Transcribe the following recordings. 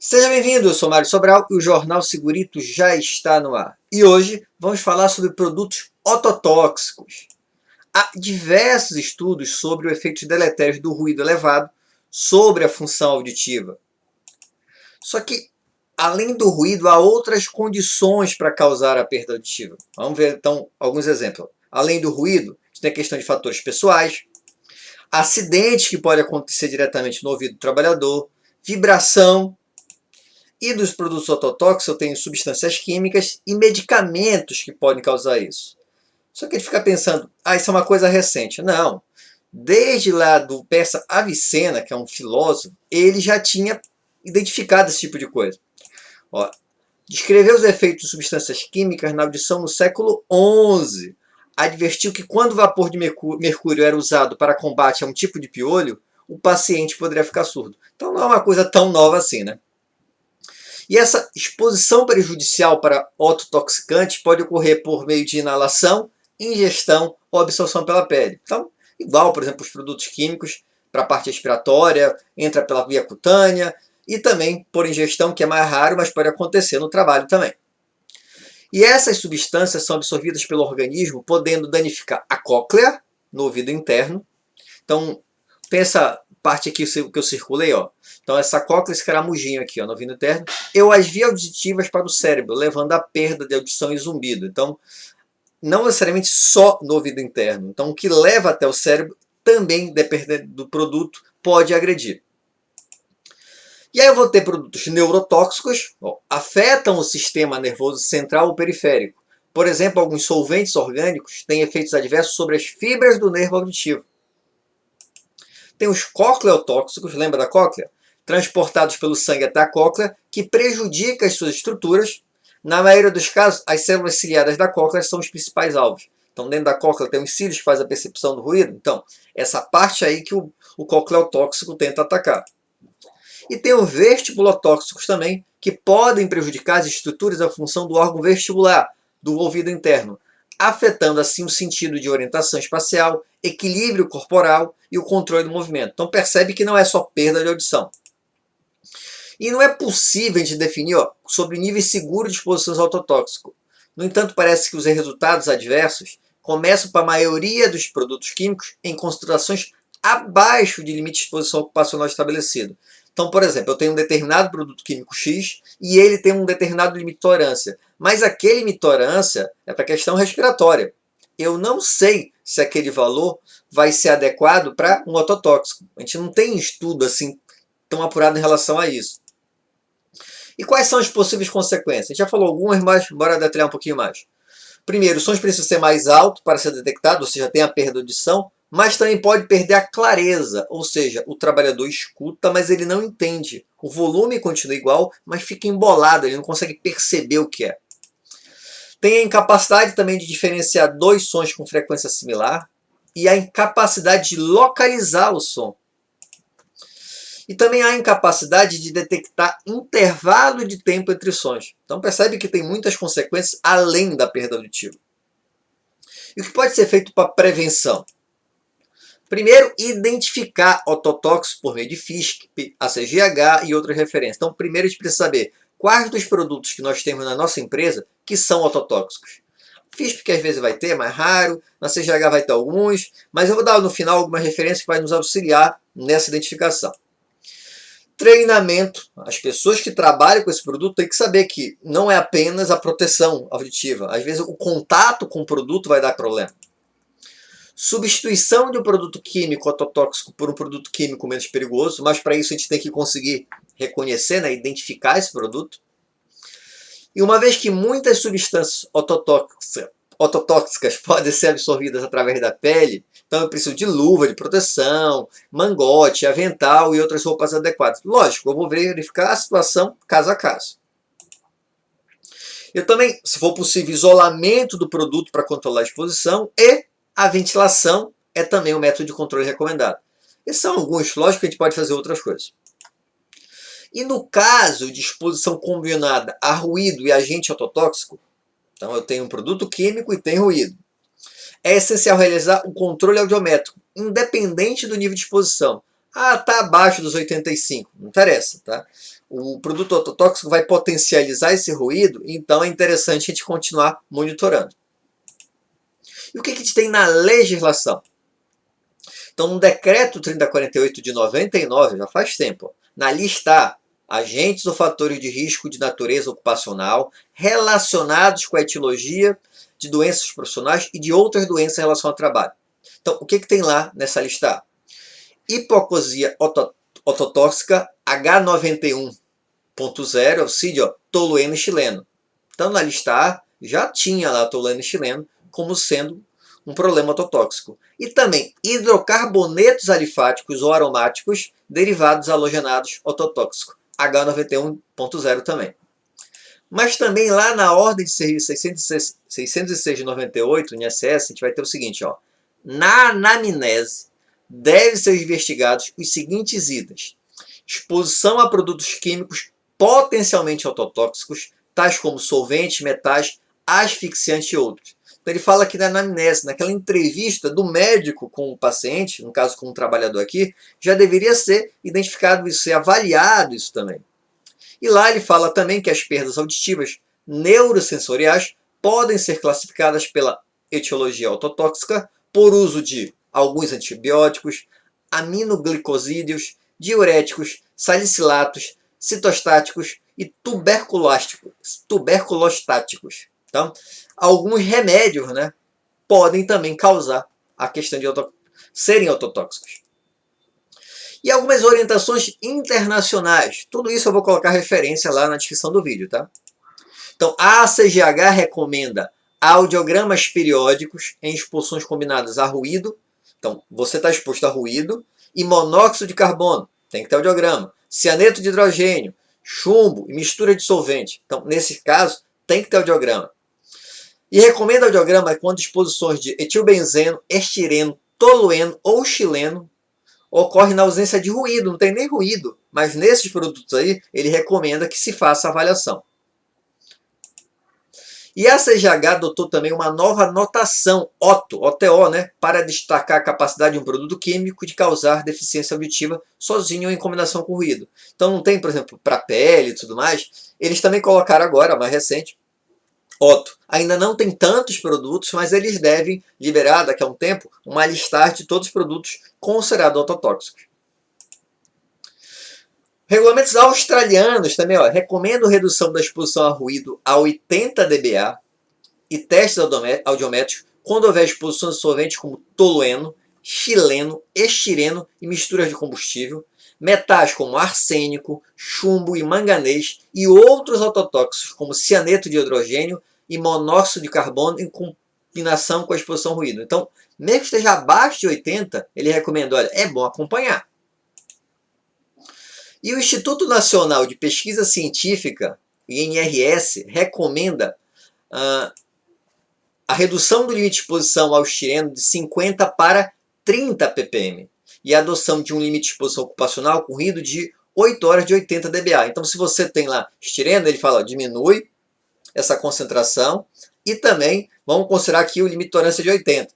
Seja bem-vindo, eu sou Mário Sobral e o Jornal Segurito já está no ar. E hoje vamos falar sobre produtos ototóxicos. Há diversos estudos sobre os efeitos deletérios do ruído elevado sobre a função auditiva. Só que, além do ruído, há outras condições para causar a perda auditiva. Vamos ver então alguns exemplos. Além do ruído, a gente tem a questão de fatores pessoais, acidentes que podem acontecer diretamente no ouvido do trabalhador, vibração. E dos produtos ototóxicos eu tenho substâncias químicas e medicamentos que podem causar isso. Só que a gente fica pensando, isso é uma coisa recente. Não. Desde lá do Persa Avicena, que é um filósofo, ele já tinha identificado esse tipo de coisa. Ó, descreveu os efeitos de substâncias químicas na audição no século XI. Advertiu que quando o vapor de mercúrio era usado para combate a um tipo de piolho, o paciente poderia ficar surdo. Então não é uma coisa tão nova assim, né? E essa exposição prejudicial para ototoxicante pode ocorrer por meio de inalação, ingestão ou absorção pela pele. Então, igual, por exemplo, os produtos químicos para a parte respiratória, entra pela via cutânea e também por ingestão, que é mais raro, mas pode acontecer no trabalho também. E essas substâncias são absorvidas pelo organismo, podendo danificar a cóclea, no ouvido interno. Então, tem essa parte aqui que eu circulei, ó. Então, essa cóclea, esse caramujinho aqui, ó, no ouvido interno, eu as vias auditivas para o cérebro, levando à perda de audição e zumbido. Então, não necessariamente só no ouvido interno. Então, o que leva até o cérebro também, dependendo do produto, pode agredir. E aí eu vou ter produtos neurotóxicos, ó, afetam o sistema nervoso central ou periférico. Por exemplo, alguns solventes orgânicos têm efeitos adversos sobre as fibras do nervo auditivo. Tem os cocleotóxicos, lembra da cóclea? Transportados pelo sangue até a cóclea, que prejudica as suas estruturas. Na maioria dos casos, as células ciliadas da cóclea são os principais alvos. Então, dentro da cóclea tem os cílios que fazem a percepção do ruído. Então, essa parte aí que o cocleotóxico tenta atacar. E tem os vestibulotóxicos também, que podem prejudicar as estruturas da função do órgão vestibular, do ouvido interno, afetando assim o sentido de orientação espacial, equilíbrio corporal e o controle do movimento. Então percebe que não é só perda de audição. E não é possível a gente definir sobre nível seguro de exposição ao ototóxico. No entanto, parece que os resultados adversos começam para a maioria dos produtos químicos em concentrações abaixo de limite de exposição ocupacional estabelecido. Então, por exemplo, eu tenho um determinado produto químico X e ele tem um determinado limite de tolerância. Mas aquele limite de tolerância é para a questão respiratória. Eu não sei se aquele valor vai ser adequado para um ototóxico. A gente não tem estudo assim tão apurado em relação a isso. E quais são as possíveis consequências? A gente já falou algumas, mas bora detalhar um pouquinho mais. Primeiro, os sons precisam ser mais altos para ser detectado, ou seja, tem a perda de audição, mas também pode perder a clareza, ou seja, o trabalhador escuta, mas ele não entende. O volume continua igual, mas fica embolado, ele não consegue perceber o que é. Tem a incapacidade também de diferenciar dois sons com frequência similar e a incapacidade de localizar o som. E também há a incapacidade de detectar intervalo de tempo entre sons. Então percebe que tem muitas consequências além da perda auditiva. E o que pode ser feito para prevenção? Primeiro, identificar ototóxicos por meio de FISC, ACGH e outras referências. Então, primeiro a gente precisa saber quais dos produtos que nós temos na nossa empresa que são ototóxicos. FISP que às vezes vai ter, é mais raro, na CGH vai ter alguns, mas eu vou dar no final algumas referências que vai nos auxiliar nessa identificação. Treinamento. As pessoas que trabalham com esse produto têm que saber que não é apenas a proteção auditiva. Às vezes o contato com o produto vai dar problema. Substituição de um produto químico ototóxico por um produto químico menos perigoso, mas para isso a gente tem que conseguir reconhecer, né, identificar esse produto. E uma vez que muitas substâncias ototóxicas podem ser absorvidas através da pele, então eu preciso de luva de proteção, mangote, avental e outras roupas adequadas. Lógico, eu vou verificar a situação caso a caso. Eu também, se for possível, isolamento do produto para controlar a exposição e a ventilação é também um método de controle recomendado. Esses são alguns, lógico que a gente pode fazer outras coisas. E no caso de exposição combinada a ruído e agente ototóxico, então eu tenho um produto químico e tem ruído. É essencial realizar um controle audiométrico, independente do nível de exposição. Ah, está abaixo dos 85. Não interessa, tá? O produto ototóxico vai potencializar esse ruído, então é interessante a gente continuar monitorando. E o que a gente tem na legislação? Então, no decreto 3048 de 99, já faz tempo, na lista A, agentes ou fatores de risco de natureza ocupacional relacionados com a etiologia de doenças profissionais e de outras doenças em relação ao trabalho. Então, o que tem lá nessa lista A? Hipoacusia ototóxica H91.0, auxílio tolueno chileno. Então, na lista A, já tinha lá tolueno chileno como sendo um problema ototóxico. E também hidrocarbonetos alifáticos ou aromáticos derivados halogenados ototóxico, H91.0 também. Mas também lá na ordem de serviço 606 de 98, INSS, a gente vai ter o seguinte, ó. Na anamnese, devem ser investigados os seguintes itens: exposição a produtos químicos potencialmente ototóxicos, tais como solventes, metais, asfixiantes e outros. Então ele fala que na anamnese, naquela entrevista do médico com o paciente, no caso com o trabalhador aqui, já deveria ser identificado isso, ser avaliado isso também. E lá ele fala também que as perdas auditivas neurosensoriais podem ser classificadas pela etiologia ototóxica por uso de alguns antibióticos, aminoglicosídeos, diuréticos, salicilatos, citostáticos e tuberculostáticos. Então, alguns remédios, né, podem também causar a questão de serem ototóxicos. E algumas orientações internacionais. Tudo isso eu vou colocar referência lá na descrição do vídeo, tá? Então, a ACGH recomenda audiogramas periódicos em exposições combinadas a ruído. Então, você está exposto a ruído. E monóxido de carbono, tem que ter audiograma. Cianeto de hidrogênio, chumbo e mistura de solvente. Então, nesse caso, tem que ter audiograma. E recomenda audiograma quando exposições de etilbenzeno, estireno, tolueno ou xileno ocorre na ausência de ruído, não tem nem ruído, mas nesses produtos aí ele recomenda que se faça a avaliação. E a CGH adotou também uma nova notação, OTO, né, para destacar a capacidade de um produto químico de causar deficiência auditiva sozinho ou em combinação com ruído. Então não tem, por exemplo, para pele e tudo mais. Eles também colocaram agora, mais recente, OTO. Ainda não tem tantos produtos, mas eles devem liberar daqui a um tempo uma listagem de todos os produtos considerados ototóxicos. Regulamentos australianos também, ó, recomendam redução da exposição a ruído a 80 dBA e testes audiométricos quando houver exposição de solventes como tolueno, xileno, estireno e misturas de combustível, metais como arsênico, chumbo e manganês e outros ototóxicos como cianeto de hidrogênio e monóxido de carbono em combinação com a exposição ao ruído. Então, mesmo que esteja abaixo de 80, ele recomenda, olha, é bom acompanhar. E o Instituto Nacional de Pesquisa Científica, INRS, recomenda a redução do limite de exposição ao estireno de 50 para 30 ppm e a adoção de um limite de exposição ocupacional com ruído de 8 horas de 80 dBA. Então, se você tem lá estireno, ele fala, ó, diminui essa concentração e também vamos considerar aqui o limite de tolerância de 80.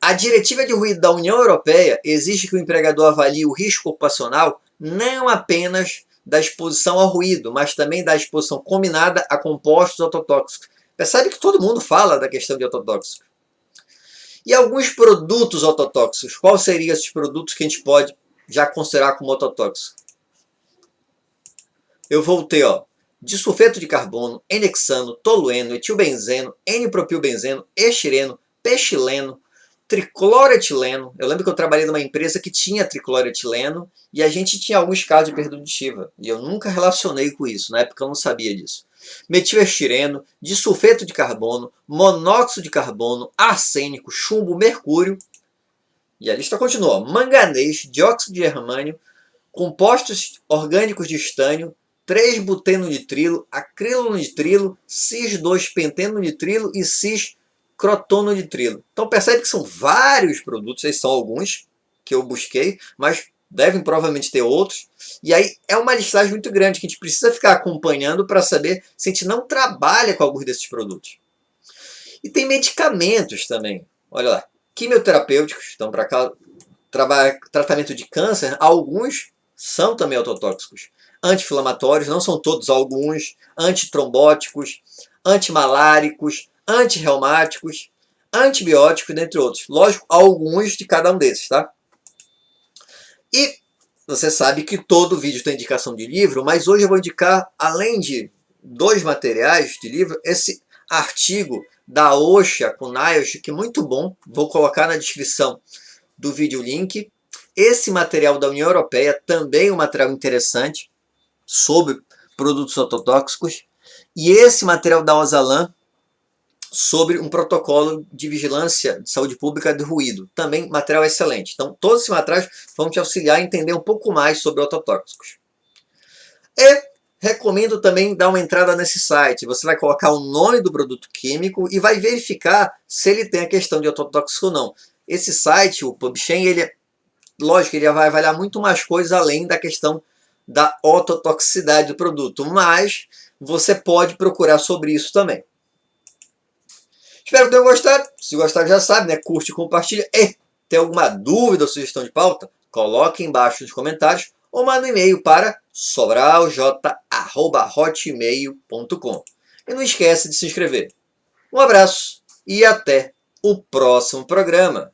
A Diretiva de Ruído da União Europeia exige que o empregador avalie o risco ocupacional não apenas da exposição ao ruído, mas também da exposição combinada a compostos ototóxicos. Percebe que todo mundo fala da questão de ototóxico. E alguns produtos ototóxicos. Quais seriam esses produtos que a gente pode já considerar como ototóxicos? Eu voltei, ó. Disulfeto de carbono, N-hexano, tolueno, etilbenzeno, N-propilbenzeno, estireno, pechileno, tricloretileno. Eu lembro que eu trabalhei numa empresa que tinha tricloretileno e a gente tinha alguns casos de perda auditiva. E eu nunca relacionei com isso, na época eu não sabia disso. Metilestireno, disulfeto de carbono, monóxido de carbono, arsênico, chumbo, mercúrio. E a lista continua. Manganês, dióxido de germânio, compostos orgânicos de estânio, 3-buteno-nitrilo, acrilonitrilo, cis-2-penteno-nitrilo e cis-crotonitrilo. Então percebe que são vários produtos, esses são alguns que eu busquei, mas devem provavelmente ter outros. E aí é uma listagem muito grande que a gente precisa ficar acompanhando para saber se a gente não trabalha com alguns desses produtos. E tem medicamentos também, olha lá, quimioterapêuticos, então para tratamento de câncer, alguns são também ototóxicos. Anti-inflamatórios, não são todos, alguns. Antitrombóticos, antimaláricos, antirreumáticos, antibióticos, dentre outros. Lógico, alguns de cada um desses, tá? E você sabe que todo vídeo tem indicação de livro, mas hoje eu vou indicar, além de 2 materiais de livro, esse artigo da Osha com NIOSH, que é muito bom. Vou colocar na descrição do vídeo o link. Esse material da União Europeia, também um material interessante sobre produtos ototóxicos. E esse material da Osalan sobre um protocolo de vigilância de saúde pública de ruído. Também material excelente. Então, todos esses materiais vão te auxiliar a entender um pouco mais sobre ototóxicos. E recomendo também dar uma entrada nesse site. Você vai colocar o nome do produto químico e vai verificar se ele tem a questão de ototóxico ou não. Esse site, o PubChem, lógico, ele vai avaliar muito mais coisas além da questão da ototoxicidade do produto, mas você pode procurar sobre isso também. Espero que tenham gostado. Se gostar, já sabe, né? Curte, compartilha. E tem alguma dúvida ou sugestão de pauta? Coloque embaixo nos comentários ou manda um e-mail para sobralj@hotmail.com. E não esquece de se inscrever. Um abraço e até o próximo programa.